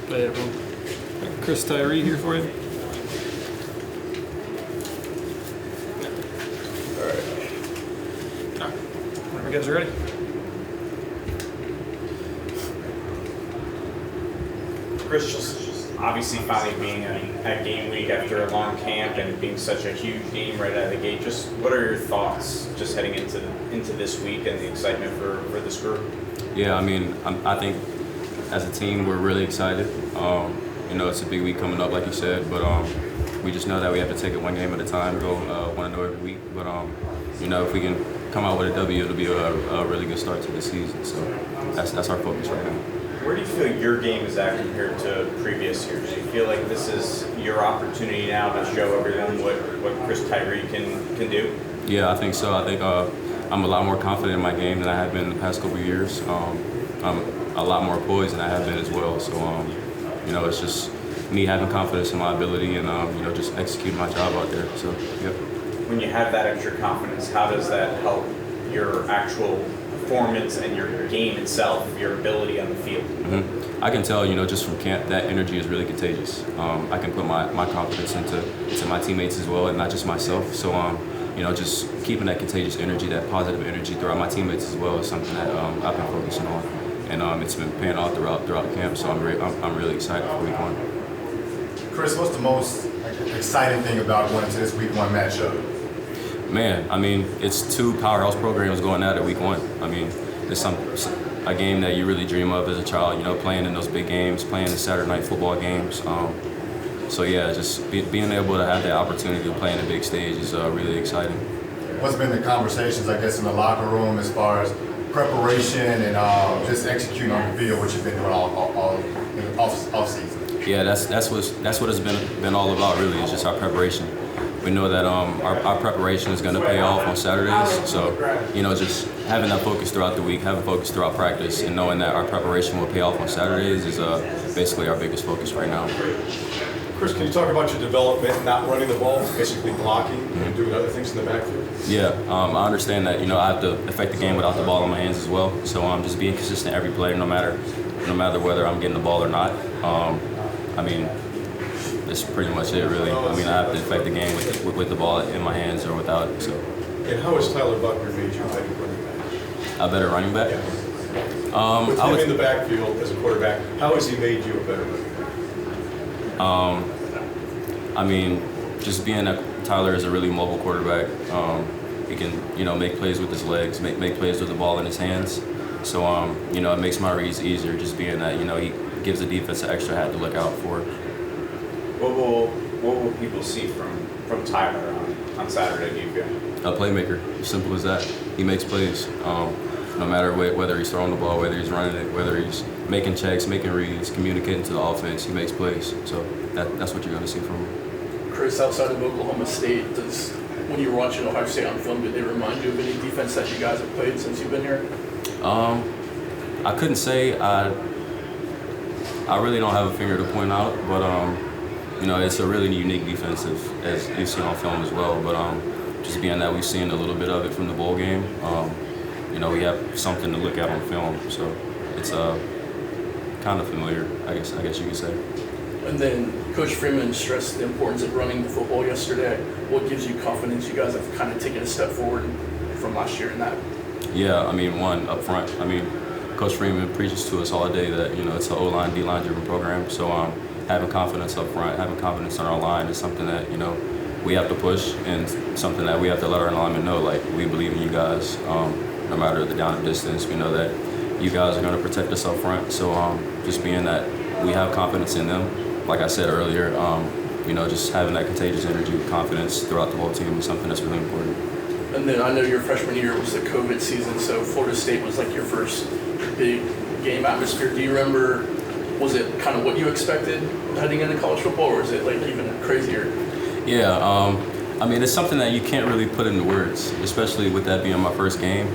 Hey everyone. Chris Tyree here for you. Alright. You guys ready? Chris, just obviously finally being at game week after a long camp and being such a huge game right out of the gate, just what are your thoughts just heading into this week and the excitement for this group? Yeah, I mean, I think as a team we're really excited. It's a big week coming up, like you said, but we just know that we have to take it one game at a time, go 1-0 every week. But if we can come out with a W, it'll be a really good start to the season. So that's our focus right now. Where do you feel your game is at compared to previous years? Do you feel like this is your opportunity now to show everyone what Chris Tyree can do? Yeah, I think so. I think I'm a lot more confident in my game than I have been in the past couple of years. I'm a lot more poised than I have been as well. So, it's just me having confidence in my ability and, just executing my job out there. So, yeah. When you have that extra confidence, how does that help your actual performance and your game itself, your ability on the field? Mm-hmm. I can tell, just from camp, that energy is really contagious. I can put my confidence into my teammates as well, and not just myself. So, just keeping that contagious energy, that positive energy throughout my teammates as well is something that I've been focusing on, and it's been paying off throughout camp. So I'm really excited for week one. Chris, what's the most exciting thing about going into this week one matchup? Man, I mean, it's two powerhouse programs going at it week one. I mean, it's a game that you really dream of as a child, playing in those big games, playing the Saturday night football games. So yeah, just being able to have that opportunity to play in a big stage is really exciting. What's been the conversations, I guess, in the locker room as far as preparation and just executing on the field, what you've been doing all off season? Yeah, that's what it's been all about really. Is just our preparation. We know that our preparation is going to pay off on Saturdays. So just having that focus throughout the week, having focus throughout practice, and knowing that our preparation will pay off on Saturdays is basically our biggest focus right now. Chris, can you talk about your development, not running the ball, basically blocking and doing other things in the backfield? Yeah, I understand that. I have to affect the game without the ball in my hands as well. So I'm just being consistent every play, no matter whether I'm getting the ball or not. That's pretty much it, really. I have to affect the game with the ball in my hands or without it. So. And how has Tyler Buckner made you a better running back? A better running back? Yeah. With him in the backfield as a quarterback, how has he made you a better running back? Just being that Tyler is a really mobile quarterback. He can, make plays with his legs, make plays with the ball in his hands. So, it makes my reads easier just being that, he gives the defense an extra hat to look out for. What will people see from Tyler on Saturday, do you feel? A playmaker, as simple as that. He makes plays. No matter whether he's throwing the ball, whether he's running it, whether he's making checks, making reads, communicating to the offense, he makes plays. So that's what you're going to see from him. Chris, outside of Oklahoma State, when you were watching Ohio State on film, did they remind you of any defense that you guys have played since you've been here? I couldn't say. I really don't have a finger to point out, but it's a really unique defense as you've seen on film as well. But just being that we've seen a little bit of it from the bowl game, we have something to look at on film. So it's kind of familiar, I guess you could say. And then Coach Freeman stressed the importance of running the football yesterday. What gives you confidence you guys have kind of taken a step forward from last year in that? Yeah, one, up front. Coach Freeman preaches to us all day that, it's an O-line, D-line driven program. So having confidence up front, having confidence on our line is something that, we have to push and something that we have to let our linemen know, like, we believe in you guys. No matter the down and distance, we know that you guys are going to protect us up front. So just being that we have confidence in them, like I said earlier, just having that contagious energy with confidence throughout the whole team is something that's really important. And then I know your freshman year was the COVID season, so Florida State was like your first big game atmosphere. Do you remember, was it kind of what you expected heading into college football, or is it like even crazier? Yeah, it's something that you can't really put into words, especially with that being my first game.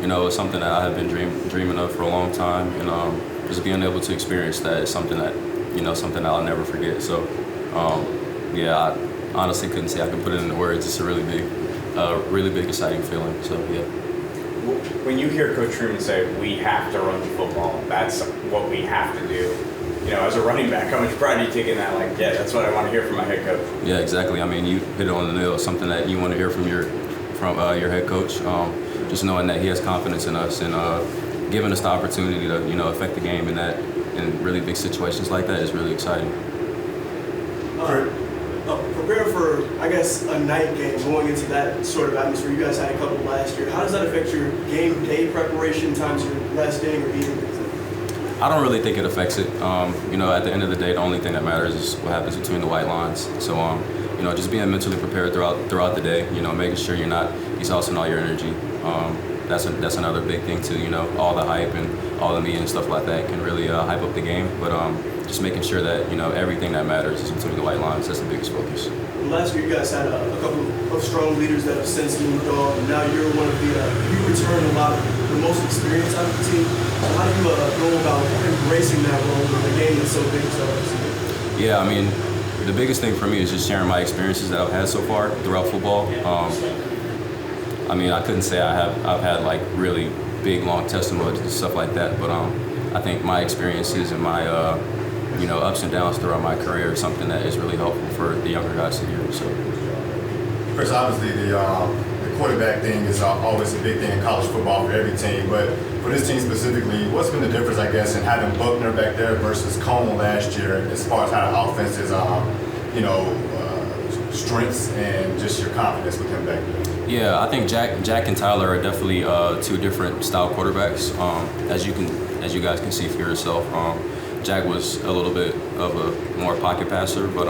It's something that I have been dreaming of for a long time, and just being able to experience that is something that, something that I'll never forget. So, I honestly couldn't say I could put it into words. It's a really big, exciting feeling. So, yeah. When you hear Coach Freeman say, we have to run the football, that's what we have to do, as a running back, how much pride are you taking that? Like, yeah, that's what I want to hear from my head coach. Yeah, exactly. I mean, you hit it on the nail. Something that you want to hear from your head coach. Just knowing that he has confidence in us and giving us the opportunity to affect the game in really big situations like that is really exciting. Preparing for, I guess, a night game, going into that sort of atmosphere. You guys had a couple last year. How does that affect your game day preparation, times you're resting or eating? I don't really think it affects it. At the end of the day, the only thing that matters is what happens between the white lines. So, just being mentally prepared throughout the day. Making sure you're not exhausting all your energy. That's another big thing too. All the hype and all the media and stuff like that can really hype up the game. But just making sure that everything that matters is between the white lines. That's the biggest focus. Last year, you guys had a couple of strong leaders that have since moved on, and now you're one of you return a lot of the most experience out of the team. So how do you go about embracing that role in a game that's so big as ours? Yeah, I mean, the biggest thing for me is just sharing my experiences that I've had so far throughout football. I couldn't say I've had like really big, long testimonies and stuff like that, but I think my experiences and my ups and downs throughout my career is something that is really helpful for the younger guys to hear. So, Chris, obviously the quarterback thing is always a big thing in college football for every team, but for this team specifically, what's been the difference, I guess, in having Buckner back there versus Cone last year as far as how the offense is, strengths and just your confidence with him back there? Yeah, I think Jack and Tyler are definitely two different style quarterbacks. As you guys can see for yourself, Jack was a little bit of a more pocket passer, but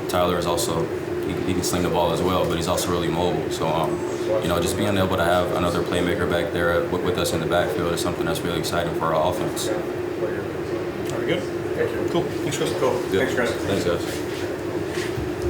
Tyler is also he can sling the ball as well, but he's also really mobile. So just being able to have another playmaker back there with us in the backfield is something that's really exciting for our offense. Very good. Thank you. Cool. Thanks, Chris. Cool. Good. Thanks, Chris. Thanks, guys.